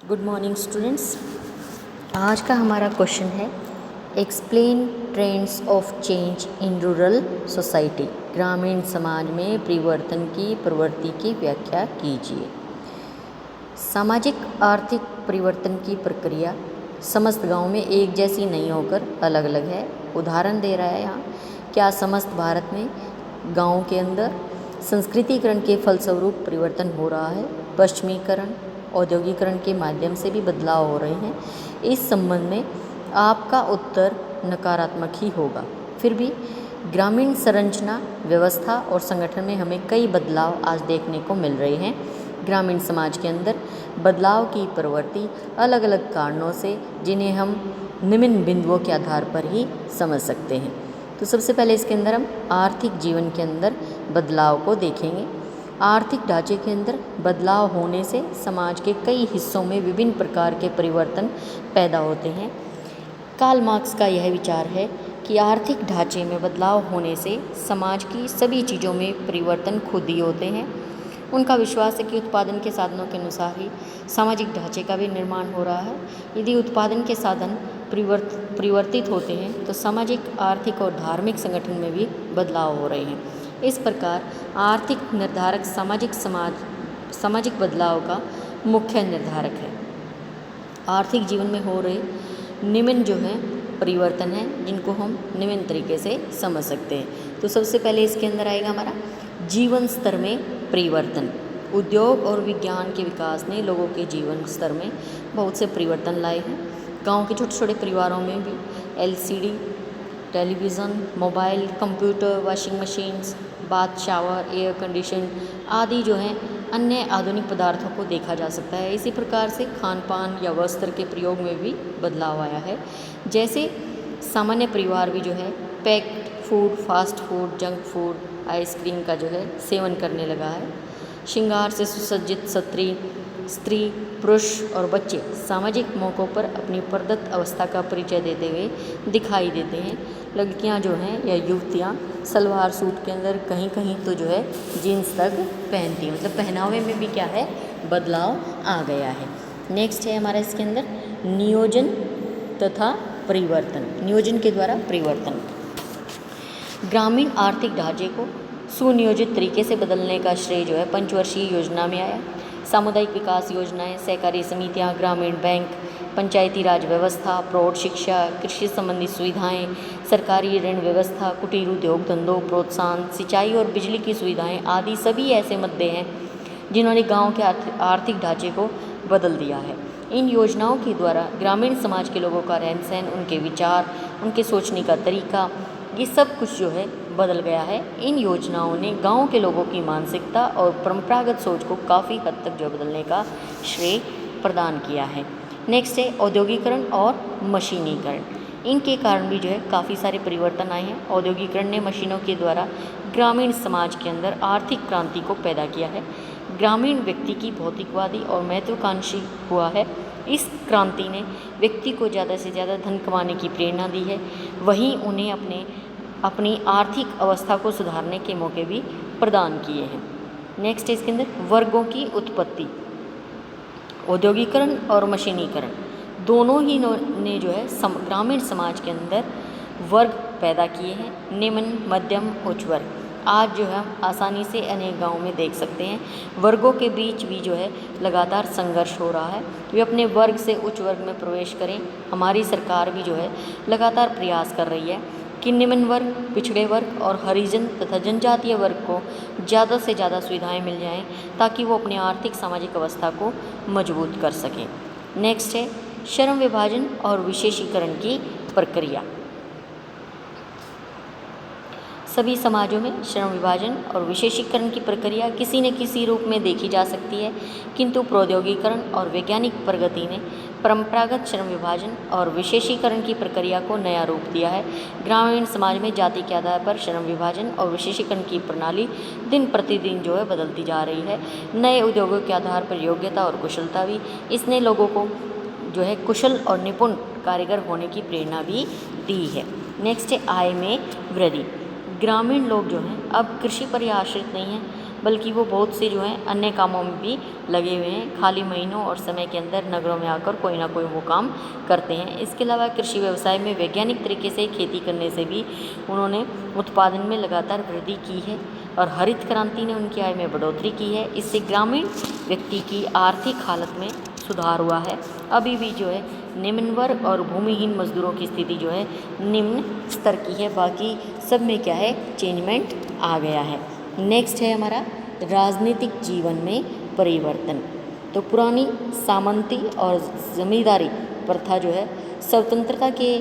Good morning students. आज का हमारा क्वेश्चन है explain trends of change in rural society. ग्रामीण समाज में परिवर्तन की प्रवृत्ति की व्याख्या कीजिए। सामाजिक आर्थिक परिवर्तन की प्रक्रिया समस्त गांव में एक जैसी नहीं होकर अलग अलग है। उदाहरण दे रहा है यहाँ, क्या समस्त भारत में गाँव के अंदर संस्कृतिकरण के फलस्वरूप परिवर्तन हो रहा है? पश्चिमीकरण, औद्योगिकरण के माध्यम से भी बदलाव हो रहे हैं। इस संबंध में आपका उत्तर नकारात्मक ही होगा। फिर भी ग्रामीण संरचना, व्यवस्था और संगठन में हमें कई बदलाव आज देखने को मिल रहे हैं। ग्रामीण समाज के अंदर बदलाव की प्रवृत्ति अलग अलग कारणों से, जिन्हें हम निम्न बिंदुओं के आधार पर ही समझ सकते हैं। तो सबसे पहले इसके अंदर हम आर्थिक जीवन के अंदर बदलाव को देखेंगे। आर्थिक ढांचे के अंदर बदलाव होने से समाज के कई हिस्सों में विभिन्न प्रकार के परिवर्तन पैदा होते हैं। कार्ल मार्क्स का यह विचार है कि आर्थिक ढांचे में बदलाव होने से समाज की सभी चीज़ों में परिवर्तन खुद ही होते हैं। उनका विश्वास है कि उत्पादन के साधनों के अनुसार ही सामाजिक ढांचे का भी निर्माण हो रहा है। यदि उत्पादन के साधन परिवर्तित होते हैं तो सामाजिक, आर्थिक और धार्मिक संगठन में भी बदलाव हो रहे हैं। इस प्रकार आर्थिक निर्धारक सामाजिक बदलाव का मुख्य निर्धारक है। आर्थिक जीवन में हो रहे निम्न जो है परिवर्तन है, जिनको हम निम्न तरीके से समझ सकते हैं। तो सबसे पहले इसके अंदर आएगा हमारा जीवन स्तर में परिवर्तन। उद्योग और विज्ञान के विकास ने लोगों के जीवन स्तर में बहुत से परिवर्तन लाए हैं। गांव के छोटे छोटे परिवारों में भी LCD, television, mobile, computer, washing machines, bath shower, air condition आदि जो हैं अन्य आधुनिक पदार्थों को देखा जा सकता है। इसी प्रकार से खान पान या वस्त्र के प्रयोग में भी बदलाव आया है। जैसे सामान्य परिवार भी जो है packed food, fast food, junk food, ice cream का जो है सेवन करने लगा है। श्रृंगार से सुसज्जित स्त्री, पुरुष और बच्चे सामाजिक मौक़ों पर अपनी प्रदत्त अवस्था का परिचय देते हुए दिखाई देते हैं। लड़कियां जो हैं या युवतियां सलवार सूट के अंदर कहीं कहीं तो जो है जीन्स तक पहनती हैं। मतलब पहनावे में भी क्या है, बदलाव आ गया है। नेक्स्ट है हमारा इसके अंदर नियोजन तथा परिवर्तन। नियोजन के द्वारा परिवर्तन, ग्रामीण आर्थिक ढांचे को सुनियोजित तरीके से बदलने का श्रेय जो है पंचवर्षीय योजना में आया। सामुदायिक विकास योजनाएं, सहकारी समितियां, ग्रामीण बैंक, पंचायती राज व्यवस्था, प्रौढ़ शिक्षा, कृषि संबंधी सुविधाएं, सरकारी ऋण व्यवस्था, कुटीर उद्योग धंधों प्रोत्साहन, सिंचाई और बिजली की सुविधाएं आदि सभी ऐसे मुद्दे हैं जिन्होंने गांव के आर्थिक ढांचे को बदल दिया है। इन योजनाओं के द्वारा ग्रामीण समाज के लोगों का रहन सहन, उनके विचार, उनके सोचने का तरीका, ये सब कुछ जो है बदल गया है। इन योजनाओं ने गांव के लोगों की मानसिकता और परंपरागत सोच को काफ़ी हद तक जो बदलने का श्रेय प्रदान किया है। नेक्स्ट है औद्योगिकरण और मशीनीकरण। इनके कारण भी जो है काफ़ी सारे परिवर्तन आए हैं। औद्योगिकरण ने मशीनों के द्वारा ग्रामीण समाज के अंदर आर्थिक क्रांति को पैदा किया है। ग्रामीण व्यक्ति की भौतिकवादी और महत्वाकांक्षी हुआ है। इस क्रांति ने व्यक्ति को ज़्यादा से ज़्यादा धन कमाने की प्रेरणा दी है। वहीं उन्हें अपनी आर्थिक अवस्था को सुधारने के मौके भी प्रदान किए हैं। नेक्स्ट है इसके अंदर वर्गों की उत्पत्ति। औद्योगिकरण और मशीनीकरण दोनों ही ने जो है ग्रामीण समाज के अंदर वर्ग पैदा किए हैं। निम्न, मध्यम, उच्च वर्ग आज जो है हम आसानी से अनेक गांवों में देख सकते हैं। वर्गों के बीच भी जो है लगातार संघर्ष हो रहा है। वे अपने वर्ग से उच्च वर्ग में प्रवेश करें। हमारी सरकार भी जो है लगातार प्रयास कर रही है कि निम्न वर्ग, पिछड़े वर्ग और हरिजन तथा जनजातीय वर्ग को ज़्यादा से ज़्यादा सुविधाएं मिल जाएं, ताकि वो अपनी आर्थिक सामाजिक अवस्था को मजबूत कर सकें। नेक्स्ट है श्रम विभाजन और विशेषीकरण की प्रक्रिया। सभी समाजों में श्रम विभाजन और विशेषीकरण की प्रक्रिया किसी न किसी रूप में देखी जा सकती है, किंतु प्रौद्योगिकरण और वैज्ञानिक प्रगति ने परंपरागत श्रम विभाजन और विशेषीकरण की प्रक्रिया को नया रूप दिया है। ग्रामीण समाज में जाति के आधार पर श्रम विभाजन और विशेषीकरण की प्रणाली दिन प्रतिदिन जो है बदलती जा रही है। नए उद्योगों के आधार पर योग्यता और कुशलता भी, इसने लोगों को जो है कुशल और निपुण कारीगर होने की प्रेरणा भी दी है। नेक्स्ट है आय में वृद्धि। ग्रामीण लोग जो हैं अब कृषि पर ही आश्रित नहीं हैं, बल्कि वो बहुत से जो हैं अन्य कामों में भी लगे हुए हैं। खाली महीनों और समय के अंदर नगरों में आकर कोई ना कोई वो काम करते हैं। इसके अलावा कृषि व्यवसाय में वैज्ञानिक तरीके से खेती करने से भी उन्होंने उत्पादन में लगातार वृद्धि की है और हरित क्रांति ने उनकी आय में बढ़ोतरी की है। इससे ग्रामीण व्यक्ति की आर्थिक हालत में सुधार हुआ है। अभी भी जो है निम्न वर्ग और भूमिहीन मजदूरों की स्थिति जो है निम्न स्तर की है, बाकी सब में क्या है चेंजमेंट आ गया है। नेक्स्ट है हमारा राजनीतिक जीवन में परिवर्तन। तो पुरानी सामंती और जमींदारी प्रथा जो है स्वतंत्रता के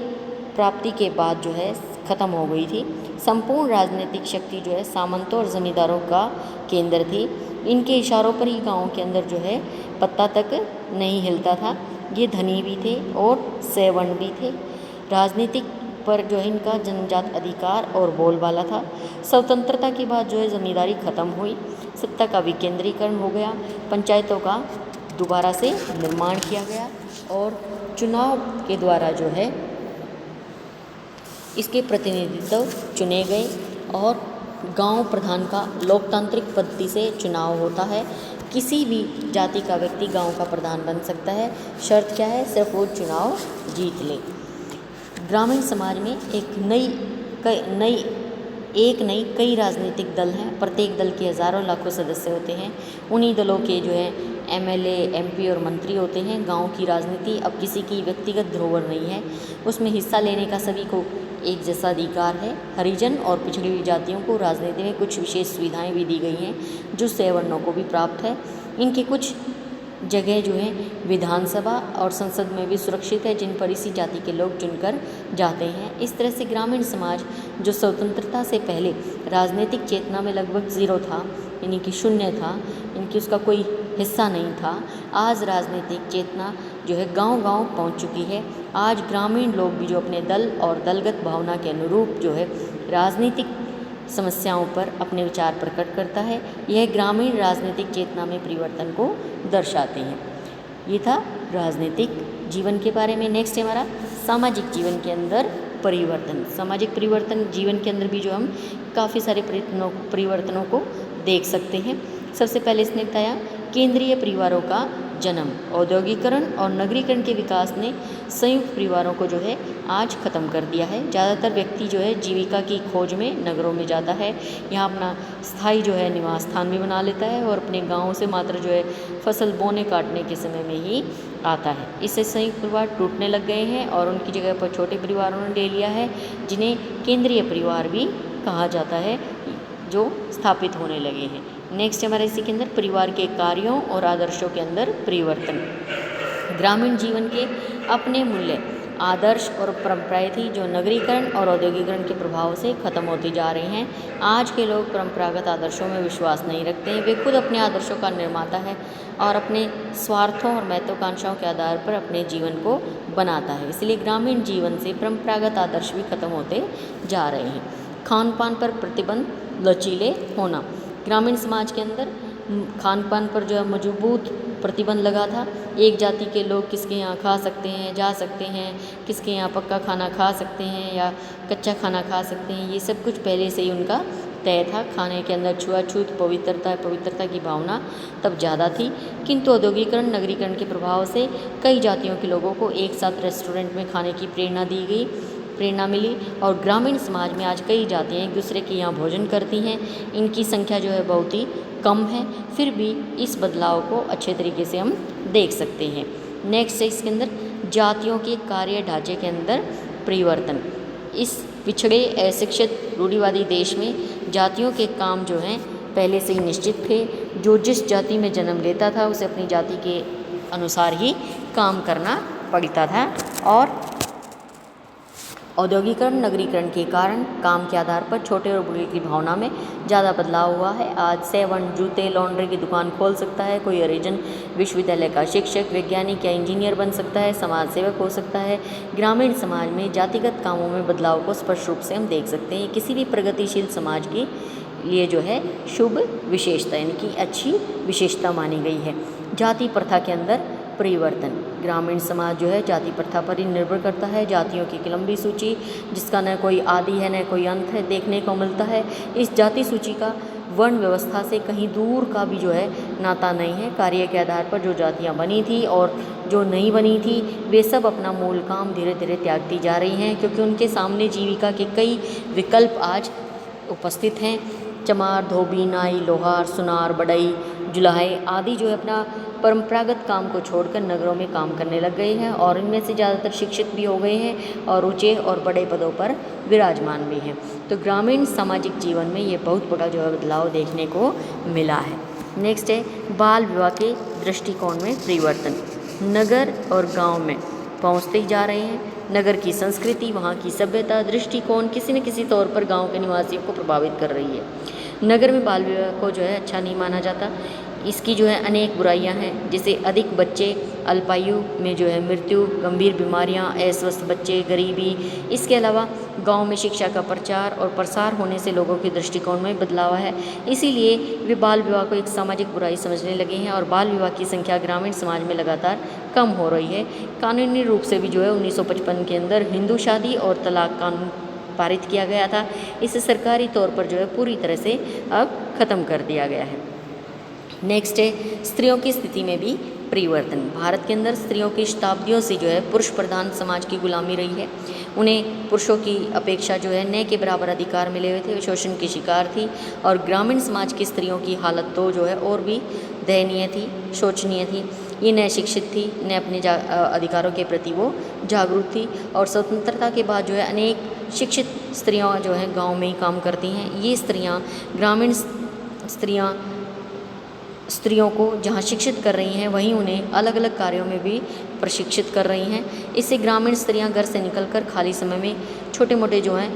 प्राप्ति के बाद जो है ख़त्म हो गई थी। संपूर्ण राजनीतिक शक्ति जो है सामंतों और जमींदारों का केंद्र थी। इनके इशारों पर ही गाँव के अंदर जो है पत्ता तक नहीं हिलता था। ये धनी भी थे और सवर्ण भी थे। राजनीतिक पर जो है इनका जन्मजात अधिकार और बोलबाला था। स्वतंत्रता के बाद जो है जमींदारी खत्म हुई, सत्ता का विकेंद्रीकरण हो गया, पंचायतों का दोबारा से निर्माण किया गया और चुनाव के द्वारा जो है इसके प्रतिनिधित्व चुने गए और गांव प्रधान का लोकतांत्रिक पद्धति से चुनाव होता है। किसी भी जाति का व्यक्ति गांव का प्रधान बन सकता है। शर्त क्या है, सिर्फ वो चुनाव जीत ले। ग्रामीण समाज में नई कई राजनीतिक दल हैं। प्रत्येक दल के हज़ारों लाखों सदस्य होते हैं। उन्हीं दलों के जो है एमएलए, एमपी और मंत्री होते हैं। गांव की राजनीति अब किसी की व्यक्तिगत धरोहर नहीं है, उसमें हिस्सा लेने का सभी को एक जैसा अधिकार है। हरिजन और पिछड़ी हुई जातियों को राजनीति में कुछ विशेष सुविधाएं भी दी गई हैं जो सवर्णों को भी प्राप्त है। इनके कुछ जगह जो है विधानसभा और संसद में भी सुरक्षित है, जिन पर इसी जाति के लोग चुनकर जाते हैं। इस तरह से ग्रामीण समाज जो स्वतंत्रता से पहले राजनीतिक चेतना में लगभग ज़ीरो था, यानी कि शून्य था, इनकी उसका कोई हिस्सा नहीं था, आज राजनीतिक चेतना जो है गांव-गांव पहुंच चुकी है। आज ग्रामीण लोग भी जो अपने दल और दलगत भावना के अनुरूप जो है राजनीतिक समस्याओं पर अपने विचार प्रकट करता है। यह ग्रामीण राजनीतिक चेतना में परिवर्तन को दर्शाते हैं। ये था राजनीतिक जीवन के बारे में। नेक्स्ट है हमारा सामाजिक जीवन के अंदर परिवर्तन। सामाजिक परिवर्तन जीवन के अंदर भी जो हम काफ़ी सारे परिवर्तनों को देख सकते हैं। सबसे पहले इसने बताया केंद्रीय परिवारों का जन्म। औद्योगिकरण और नगरीकरण के विकास ने संयुक्त परिवारों को जो है आज ख़त्म कर दिया है। ज़्यादातर व्यक्ति जो है जीविका की खोज में नगरों में जाता है, यहाँ अपना स्थायी जो है निवास स्थान भी बना लेता है और अपने गाँव से मात्र जो है फसल बोने काटने के समय में ही आता है। इससे संयुक्त परिवार टूटने लग गए हैं और उनकी जगह पर छोटे परिवारों ने ले लिया है, जिन्हें केंद्रीय परिवार भी कहा जाता है, जो स्थापित होने लगे हैं। नेक्स्ट हमारे इसी के अंदर परिवार के कार्यों और आदर्शों के अंदर परिवर्तन। ग्रामीण जीवन के अपने मूल्य, आदर्श और परंपराएं थी जो नगरीकरण और औद्योगिकरण के प्रभाव से खत्म होती जा रही हैं। आज के लोग परंपरागत आदर्शों में विश्वास नहीं रखते हैं। वे खुद अपने आदर्शों का निर्माता है और अपने स्वार्थों और महत्वाकांक्षाओं के आधार पर अपने जीवन को बनाता है। इसलिए ग्रामीण जीवन से परंपरागत आदर्श भी खत्म होते जा रहे हैं। खान पान पर प्रतिबंध, लचीले होना। ग्रामीण समाज के अंदर खान पान पर जो है मजबूत प्रतिबंध लगा था। एक जाति के लोग किसके यहाँ खा सकते हैं, जा सकते हैं, किसके यहाँ पक्का खाना खा सकते हैं या कच्चा खाना खा सकते हैं, ये सब कुछ पहले से ही उनका तय था। खाने के अंदर छुआछूत, पवित्रता की भावना तब ज़्यादा थी। किंतु औद्योगिकरण, नगरीकरण के प्रभाव से कई जातियों के लोगों को एक साथ रेस्टोरेंट में खाने की प्रेरणा मिली और ग्रामीण समाज में आज कई जातियाँ एक दूसरे के यहाँ भोजन करती हैं। इनकी संख्या जो है बहुत ही कम है, फिर भी इस बदलाव को अच्छे तरीके से हम देख सकते हैं। नेक्स्ट है इसके अंदर जातियों के कार्य ढांचे के अंदर परिवर्तन। इस पिछड़े अशिक्षित रूढ़िवादी देश में जातियों के काम जो हैं पहले से ही निश्चित थे। जो जिस जाति में जन्म लेता था उसे अपनी जाति के अनुसार ही काम करना पड़ता था और औद्योगिकरण, नगरीकरण के कारण काम के आधार पर छोटे और बड़े की भावना में ज़्यादा बदलाव हुआ है। आज सवर्ण जूते, लॉन्ड्री की दुकान खोल सकता है, कोई हरिजन विश्वविद्यालय का शिक्षक, वैज्ञानिक या इंजीनियर बन सकता है, समाज सेवक हो सकता है। ग्रामीण समाज में जातिगत कामों में बदलाव को स्पष्ट रूप से हम देख सकते हैं। किसी भी प्रगतिशील समाज के लिए जो है शुभ विशेषता, यानी कि अच्छी विशेषता मानी गई है। जाति प्रथा के अंदर परिवर्तन। ग्रामीण समाज जो है जाति प्रथा पर ही निर्भर करता है। जातियों की एक लंबी सूची जिसका न कोई आदि है न कोई अंत है देखने को मिलता है। इस जाति सूची का वर्ण व्यवस्था से कहीं दूर का भी जो है नाता नहीं है। कार्य के आधार पर जो जातियाँ बनी थी और जो नहीं बनी थी वे सब अपना मूल काम धीरे धीरे त्यागती जा रही हैं, क्योंकि उनके सामने जीविका के कई विकल्प आज उपस्थित हैं। चमार, धोबी, नाई, लोहार, सुनार, बढ़ई, जुलाहे आदि जो है अपना परंपरागत काम को छोड़कर नगरों में काम करने लग गए हैं और इनमें से ज़्यादातर शिक्षित भी हो गए हैं और ऊंचे और बड़े पदों पर विराजमान भी हैं। तो ग्रामीण सामाजिक जीवन में ये बहुत बड़ा जो है बदलाव देखने को मिला है। नेक्स्ट है बाल विवाह के दृष्टिकोण में परिवर्तन। नगर और गांव में पहुंचते ही जा रहे हैं। नगर की संस्कृति, वहाँ की सभ्यता, दृष्टिकोण किसी न किसी तौर पर गांव के निवासियों को प्रभावित कर रही है। नगर में बाल विवाह को जो है अच्छा नहीं माना जाता। इसकी जो है अनेक बुराइयां हैं, जैसे अधिक बच्चे, अल्पायु में जो है मृत्यु, गंभीर बीमारियां, अस्वस्थ बच्चे, गरीबी। इसके अलावा गांव में शिक्षा का प्रचार और प्रसार होने से लोगों के दृष्टिकोण में बदलाव है। इसीलिए वे बाल विवाह को एक सामाजिक बुराई समझने लगे हैं और बाल विवाह की संख्या ग्रामीण समाज में लगातार कम हो रही है। कानूनी रूप से भी जो है 1955 के अंदर हिंदू शादी और तलाक कानून पारित किया गया था। इसे सरकारी तौर पर जो है पूरी तरह से अब ख़त्म कर दिया गया है। नेक्स्ट है स्त्रियों की स्थिति में भी परिवर्तन। भारत के अंदर स्त्रियों की शताब्दियों से जो है पुरुष प्रधान समाज की गुलामी रही है। उन्हें पुरुषों की अपेक्षा जो है न के बराबर अधिकार मिले हुए थे, वे शोषण की शिकार थी और ग्रामीण समाज की स्त्रियों की हालत तो जो है और भी दयनीय थी, शोचनीय थी। ये न शिक्षित थी, न अपने अधिकारों के प्रति वो जागरूक थी और स्वतंत्रता के बाद जो है अनेक शिक्षित स्त्रियाँ जो हैं गाँव में ही काम करती हैं। ये स्त्रियाँ ग्रामीण स्त्रियों को जहाँ शिक्षित कर रही हैं वहीं उन्हें अलग अलग कार्यों में भी प्रशिक्षित कर रही हैं। इससे ग्रामीण स्त्रियां घर से निकलकर खाली समय में छोटे मोटे जो हैं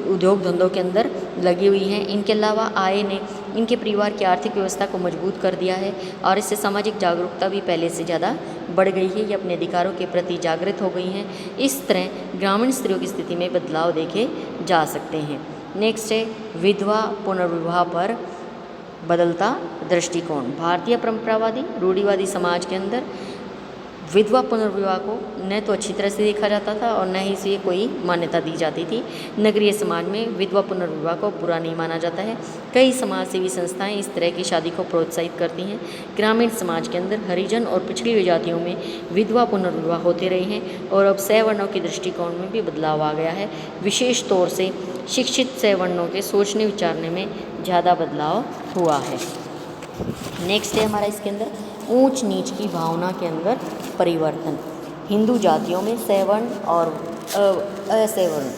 उद्योग धंधों के अंदर लगी हुई हैं। इनके अलावा आय ने इनके परिवार की आर्थिक व्यवस्था को मजबूत कर दिया है और इससे सामाजिक जागरूकता भी पहले से ज़्यादा बढ़ गई है। ये अपने अधिकारों के प्रति जागृत हो गई हैं। इस तरह ग्रामीण स्त्रियों की स्थिति में बदलाव देखे जा सकते हैं। नेक्स्ट है विधवा पुनर्विवाह पर बदलता दृष्टिकोण। भारतीय परंपरावादी रूढ़िवादी समाज के अंदर विधवा पुनर्विवाह को न तो अच्छी तरह से देखा जाता था और न ही इसे कोई मान्यता दी जाती थी। नगरीय समाज में विधवा पुनर्विवाह को बुरा नहीं माना जाता है। कई समाज सेवी संस्थाएं इस तरह की शादी को प्रोत्साहित करती हैं। ग्रामीण समाज के अंदर हरिजन और पिछड़ी हुई जातियों में विधवा पुनर्विवाह होते रहे हैं और अब सवर्णों के दृष्टिकोण में भी बदलाव आ गया है। विशेष तौर से शिक्षित सवर्णों के सोचने विचारने में ज़्यादा बदलाव हुआ है। नेक्स्ट है हमारा इसके अंदर ऊंच नीच की भावना के अंदर परिवर्तन। हिंदू जातियों में सवर्ण और असवर्ण,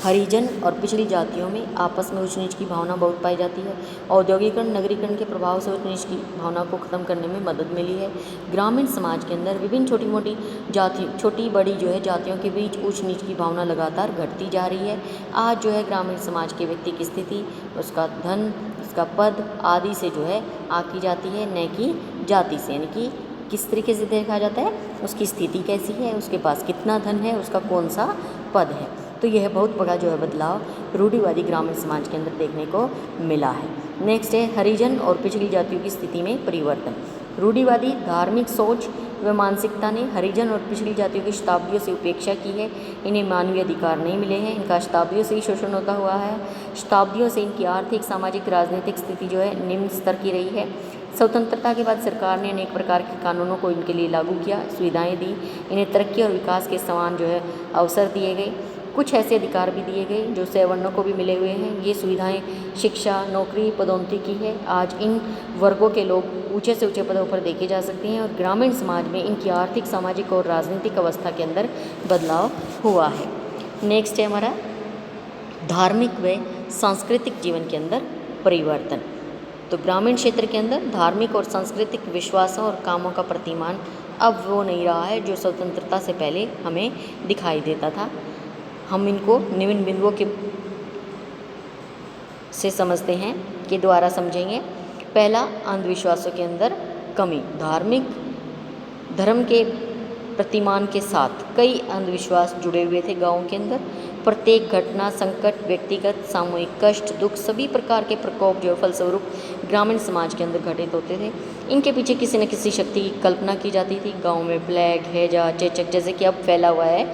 हरिजन और पिछड़ी जातियों में आपस में ऊंच नीच की भावना बहुत पाई जाती है। औद्योगिकरण, नगरीकरण के प्रभाव से ऊंच नीच की भावना को ख़त्म करने में मदद मिली है। ग्रामीण समाज के अंदर विभिन्न छोटी बड़ी जो है जातियों के बीच ऊंच नीच की भावना लगातार घटती जा रही है। आज जो है ग्रामीण समाज के व्यक्ति की स्थिति, उसका धन, उसका पद आदि से जो है आकी जाती है, न कि जाति से। यानी कि किस तरीके से देखा जाता है, उसकी स्थिति कैसी है, उसके पास कितना धन है, उसका कौन सा पद है। तो यह बहुत बड़ा जो है बदलाव रूढ़िवादी ग्रामीण समाज के अंदर देखने को मिला है। नेक्स्ट है हरिजन और पिछड़ी जातियों की स्थिति में परिवर्तन। रूढ़िवादी धार्मिक सोच व मानसिकता ने हरिजन और पिछड़ी जातियों की शताब्दियों से उपेक्षा की है। इन्हें मानवीय अधिकार नहीं मिले हैं, इनका शताब्दियों से ही शोषण होता हुआ है। शताब्दियों से इनकी आर्थिक, सामाजिक, राजनीतिक स्थिति जो है निम्न स्तर की रही है। स्वतंत्रता के बाद सरकार ने अनेक प्रकार के कानूनों को इनके लिए लागू किया, सुविधाएं दी, इन्हें तरक्की और विकास के समान जो है अवसर दिए गए। कुछ ऐसे अधिकार भी दिए गए जो सवर्णों को भी मिले हुए हैं। ये सुविधाएं शिक्षा, नौकरी, पदोन्नति है। आज इन वर्गों के लोग ऊंचे से ऊंचे पदों पर देखे जा सकते हैं और ग्रामीण समाज में इनकी आर्थिक, सामाजिक और राजनीतिक अवस्था के अंदर बदलाव हुआ है। नेक्स्ट है हमारा धार्मिक व सांस्कृतिक जीवन के अंदर परिवर्तन। तो ग्रामीण क्षेत्र के अंदर धार्मिक और सांस्कृतिक विश्वासों और कामों का प्रतिमान अब वो नहीं रहा है जो स्वतंत्रता से पहले हमें दिखाई देता था। हम इनको निम्न बिंदुओं से समझते हैं के द्वारा समझेंगे। पहला, अंधविश्वासों के अंदर कमी। धार्मिक धर्म के प्रतिमान के साथ कई अंधविश्वास जुड़े हुए थे गाँव के अंदर। प्रत्येक घटना, संकट, व्यक्तिगत, सामूहिक कष्ट, दुख, सभी प्रकार के प्रकोप जो फलस्वरूप ग्रामीण समाज के अंदर घटित होते थे। इनके पीछे किसी न किसी शक्ति की कल्पना की जाती थी। गांव में प्लेग, हैजा, चेचक जैसे कि अब फैला हुआ है,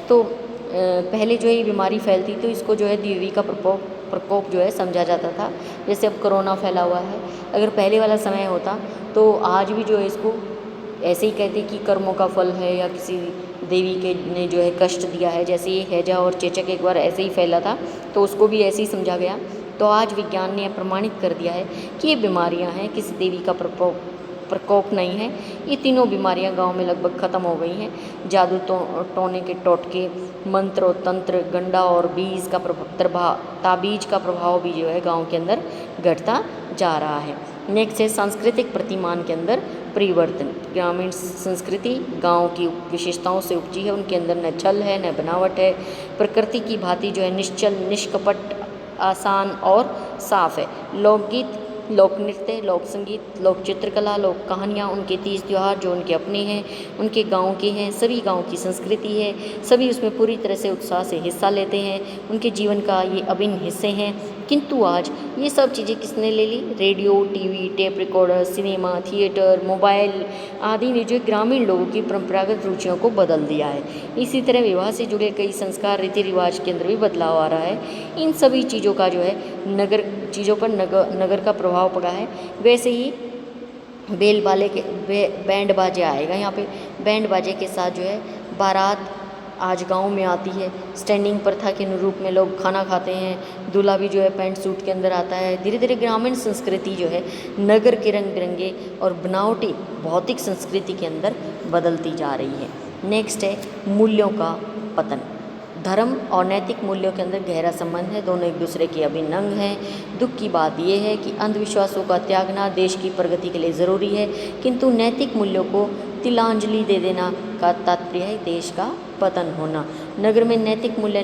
तो पहले जो है ये बीमारी फैलती तो इसको जो है देवी का प्रकोप प्रकोप जो है समझा जाता था। जैसे अब कोरोना फैला हुआ है, अगर पहले वाला समय होता तो आज भी जो है इसको ऐसे ही कहते कि कर्मों का फल है या किसी देवी के ने जो है कष्ट दिया है। जैसे ये हैजा और चेचक एक बार ऐसे ही फैला था तो उसको भी ऐसे ही समझा गया। तो आज विज्ञान ने प्रमाणित कर दिया है कि ये बीमारियां हैं, किसी देवी का प्रकोप नहीं है। ये तीनों बीमारियां गांव में लगभग ख़त्म हो गई हैं। जादू टोने के टोटके, मंत्र और तंत्र, गंडा और बीज का ताबीज का प्रभाव भी जो है गांव के अंदर घटता जा रहा है। नेक्स्ट है सांस्कृतिक प्रतिमान के अंदर परिवर्तन। ग्रामीण संस्कृति गांव की विशेषताओं से उपजी है। उनके अंदर न छल है न बनावट है। प्रकृति की भांति जो है निश्चल, निष्कपट, आसान और साफ है। लोकगीत, लोक नृत्य, लोक संगीत, लोक चित्रकला, लोक कहानियाँ, उनके तीज त्यौहार जो उनके अपने हैं, उनके गांव के हैं, सभी गांव की संस्कृति है। सभी उसमें पूरी तरह से उत्साह से हिस्सा लेते हैं। उनके जीवन का ये अभिन्न हिस्से हैं। किंतु आज ये सब चीज़ें किसने ले ली? Radio, TV, tape recorder, cinema, theatre, mobile आदि ने जो ग्रामीण लोगों की परंपरागत रुचियों को बदल दिया है। इसी तरह विवाह से जुड़े कई संस्कार, रीति रिवाज के अंदर भी बदलाव आ रहा है। इन सभी चीज़ों का जो है चीज़ों पर नगर का प्रभाव पड़ा है। वैसे ही बेल बाले के बैंड बाजे आएगा। यहाँ पे बैंड बाजे के साथ जो है बारात आज गांव में आती है। स्टैंडिंग प्रथा के अनुरूप में लोग खाना खाते हैं। दूल्हा भी जो है पैंट सूट के अंदर आता है। धीरे धीरे ग्रामीण संस्कृति जो है नगर के रंग बिरंगे और बनावटी भौतिक संस्कृति के अंदर बदलती जा रही है। नेक्स्ट है मूल्यों का पतन। धर्म और नैतिक मूल्यों के अंदर गहरा संबंध है। दोनों एक दूसरे के अभिन्न अंग हैं। दुख की बात यह है कि अंधविश्वासों का त्यागना देश की प्रगति के लिए ज़रूरी है, किंतु नैतिक मूल्यों को तिलांजलि दे देना का तात्पर्य है देश का पतन होना। नगर में नैतिक मूल्य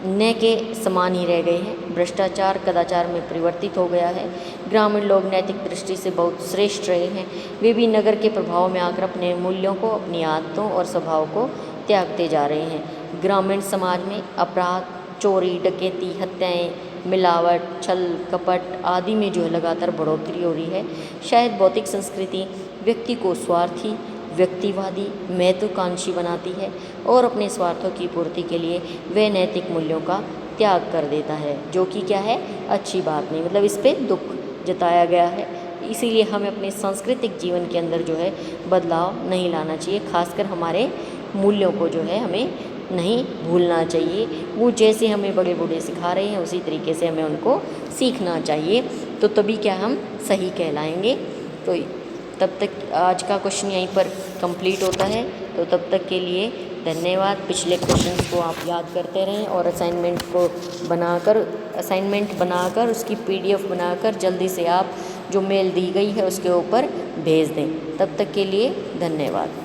न के समान ही रह गए हैं। भ्रष्टाचार कदाचार में परिवर्तित हो गया है। ग्रामीण लोग नैतिक दृष्टि से बहुत श्रेष्ठ रहे हैं। वे भी नगर के प्रभाव में आकर अपने मूल्यों को, अपनी आदतों और स्वभाव को त्यागते जा रहे हैं। ग्रामीण समाज में अपराध, चोरी, डकैती, हत्याएं, मिलावट, छल, कपट आदि में जो है लगातार बढ़ोतरी हो रही है। शायद भौतिक संस्कृति व्यक्ति को स्वार्थी, व्यक्तिवादी, महत्वाकांक्षी बनाती है और अपने स्वार्थों की पूर्ति के लिए वह नैतिक मूल्यों का त्याग कर देता है, जो कि क्या है, अच्छी बात नहीं। मतलब इस पर दुख जताया गया है। इसीलिए हमें अपने सांस्कृतिक जीवन के अंदर जो है बदलाव नहीं लाना चाहिए। खासकर हमारे मूल्यों को जो है हमें नहीं भूलना चाहिए। वो जैसे हमें बड़े बूढ़े सिखा रहे हैं उसी तरीके से हमें उनको सीखना चाहिए। तो तभी क्या हम सही कहलाएंगे। तो तब तक आज का क्वेश्चन यहीं पर कंप्लीट होता है। तो तब तक के लिए धन्यवाद। पिछले क्वेश्चंस को आप याद करते रहें और असाइनमेंट बनाकर उसकी PDF बनाकर जल्दी से आप जो मेल दी गई है उसके ऊपर भेज दें। तब तक के लिए धन्यवाद।